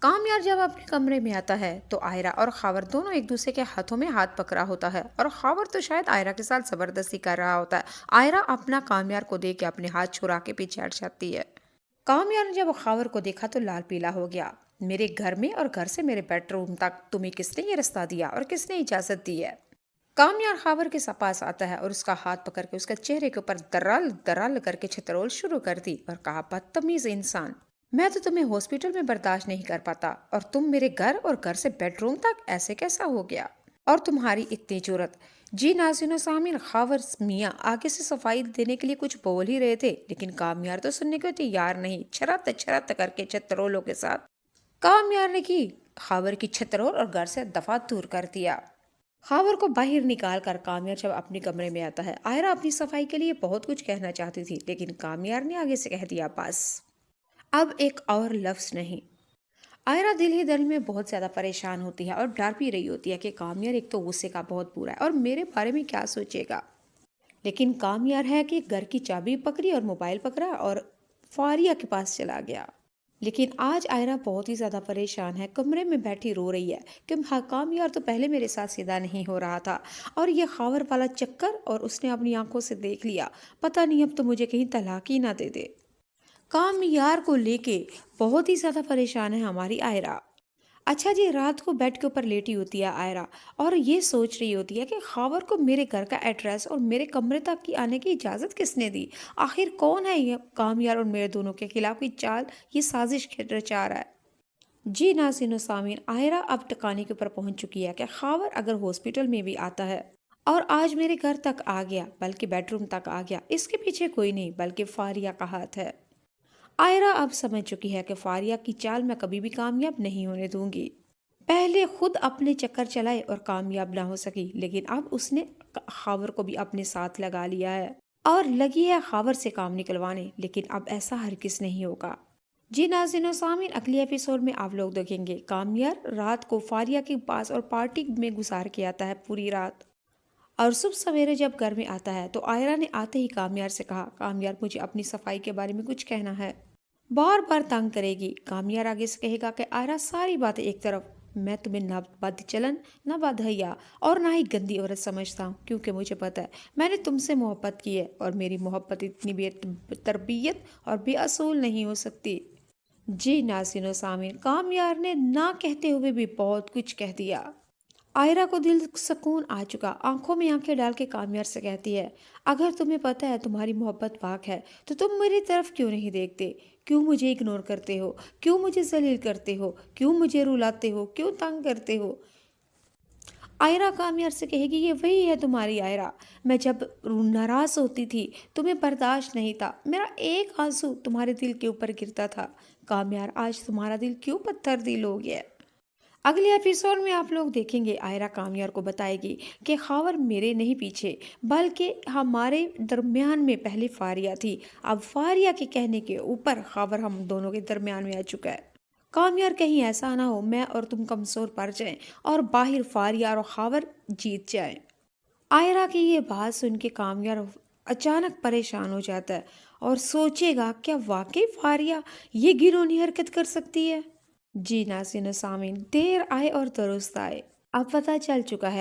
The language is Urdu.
کامیار جب اپنے کمرے میں آتا ہے تو آئرہ اور خاور دونوں ایک دوسرے کے ہاتھوں میں ہاتھ پکڑا ہوتا ہے، اور خاور تو شاید آئرہ کے ساتھ زبردستی کر رہا ہوتا ہے۔ آئرہ اپنا کامیار کو دیکھ کے اپنے ہاتھ چھڑا کے پیچھے ہٹ جاتی ہے۔ کامیار نے جب خاور کو دیکھا تو لال پیلا ہو گیا۔ میرے گھر میں اور گھر سے میرے بیڈ روم تک تمہیں کس نے یہ رستہ دیا اور کس نے اجازت دی ہے؟ کامیار خاور کے پاس آتا ہے اور اس کا ہاتھ پکڑ کے اس کے چہرے کے اوپر درل درل کر کے چھترول شروع کر دی اور کہا، بدتمیز انسان، میں تو تمہیں ہاسپٹل میں برداشت نہیں کر پاتا، اور تم میرے گھر اور گھر سے بیڈ روم تک ایسے کیسا ہو گیا؟ اور تمہاری اتنی جرت؟ جی ناظرین و سامعین، خاور میاں آگے سے صفائی دینے کے لیے کچھ بول ہی رہے تھے، لیکن کامیار تو سننے کو تیار نہیں۔ چھرت چھرت کر کے چھترولوں کے ساتھ کامیار نے کی خاور کی چھترول اور گھر سے دفعہ دور کر دیا۔ خاور کو باہر نکال کر کامیار جب اپنے کمرے میں آتا ہے، آئرہ اپنی صفائی کے لیے بہت کچھ کہنا چاہتی تھی، لیکن کامیار نے آگے سے کہہ دیا، بس اب ایک اور لفظ نہیں۔ آئرہ دل ہی دل میں بہت زیادہ پریشان ہوتی ہے اور ڈر بھی رہی ہوتی ہے کہ کامیار ایک تو غصے کا بہت برا ہے اور میرے بارے میں کیا سوچے گا، لیکن کامیار ہے کہ گھر کی چابی پکڑی اور موبائل پکڑا اور فاریہ کے پاس چلا گیا۔ لیکن آج آئرہ بہت ہی زیادہ پریشان ہے، کمرے میں بیٹھی رو رہی ہے کہ کامیار تو پہلے میرے ساتھ سیدھا نہیں ہو رہا تھا، اور یہ خاور والا چکر، اور اس نے اپنی آنکھوں سے دیکھ لیا، پتہ نہیں اب تو مجھے کہیں طلاق ہی نہ دے دے۔ کامیار کو لے کے بہت ہی زیادہ پریشان ہے ہماری آئرہ۔ اچھا جی، رات کو بیڈ کے اوپر لیٹی ہوتی ہے آئرہ اور یہ سوچ رہی ہوتی ہے کہ خاور کو میرے گھر کا ایڈریس اور میرے کمرے تک کی آنے کی اجازت کس نے دی؟ آخر کون ہے یہ کامیار اور میرے دونوں کے خلاف کی چال، یہ سازش رچا رہا ہے؟ جی ناظرین و سامعین، آئرہ اب ٹکانے کے اوپر پہنچ چکی ہے کہ خاور اگر ہاسپٹل میں بھی آتا ہے اور آج میرے گھر تک آ گیا، بلکہ بیڈ روم تک آ گیا، اس کے پیچھے کوئی نہیں بلکہ فاریہ کا ہاتھ ہے۔ آئرہ اب سمجھ چکی ہے کہ فاریہ کی چال میں کبھی بھی کامیاب نہیں ہونے دوں گی۔ پہلے خود اپنے چکر چلائے اور کامیاب نہ ہو سکی، لیکن اب اس نے خاور کو بھی اپنے ساتھ لگا لیا ہے اور لگی ہے خاور سے کام نکلوانے، لیکن اب ایسا ہرگز نہیں ہوگا۔ جی ناظرین و سامعین، اگلی ایپیسوڈ میں آپ لوگ دیکھیں گے کامیار رات کو فاریہ کے پاس اور پارٹی میں گزار کے آتا ہے پوری رات، اور صبح سویرے جب گھر میں آتا ہے تو آئرہ نے آتے ہی کامیار سے کہا، کامیار مجھے اپنی صفائی کے بارے میں کچھ کہنا ہے۔ بار بار تنگ کرے گی۔ کامیار آگے سے کہے گا کہ آئرہ ساری باتیں ایک طرف، میں تمہیں نہ بد چلن، نہ بد حیا اور نہ ہی گندی عورت سمجھتا ہوں، کیونکہ مجھے پتا ہے میں نے تم سے محبت کی ہے، اور میری محبت اتنی بے تربیت اور بے اصول نہیں ہو سکتی۔ جی ناظرین و سامعین، کامیار نے نہ کہتے ہوئے بھی بہت کچھ کہہ دیا۔ آئرہ کو دل سکون آ چکا، آنکھوں میں آنکھیں ڈال کے کامیار سے کہتی ہے، اگر تمہیں پتہ ہے تمہاری محبت پاک ہے تو تم میری طرف کیوں نہیں دیکھتے؟ کیوں مجھے اگنور کرتے ہو؟ کیوں مجھے ذلیل کرتے ہو؟ کیوں مجھے رلاتے ہو؟ کیوں تنگ کرتے ہو؟ آئرہ کامیار سے کہے گی، یہ وہی ہے تمہاری آئرہ، میں جب ناراض ہوتی تھی تمہیں برداشت نہیں تھا، میرا ایک آنسو تمہارے دل کے اوپر گرتا تھا، کامیار آج تمہارا دل کیوں پتھر دل ہو گیا؟ اگلے ایپیسوڈ میں آپ لوگ دیکھیں گے آئرہ کامیار کو بتائے گی کہ خاور میرے نہیں پیچھے بلکہ ہمارے درمیان میں پہلے فاریہ تھی، اب فاریہ کے کہنے کے اوپر خاور ہم دونوں کے درمیان میں آ چکا ہے۔ کامیار کہیں ایسا نہ ہو میں اور تم کمزور پڑ جائیں اور باہر فاریہ اور خاور جیت جائیں۔ آئرہ کی یہ بات سن کے کامیار اچانک پریشان ہو جاتا ہے اور سوچے گا، کیا واقعی فاریہ یہ گھنونی حرکت کر سکتی ہے؟ جی ناظرین و سامعین، دیر آئے اور درست آئے، اب پتہ چل چکا ہے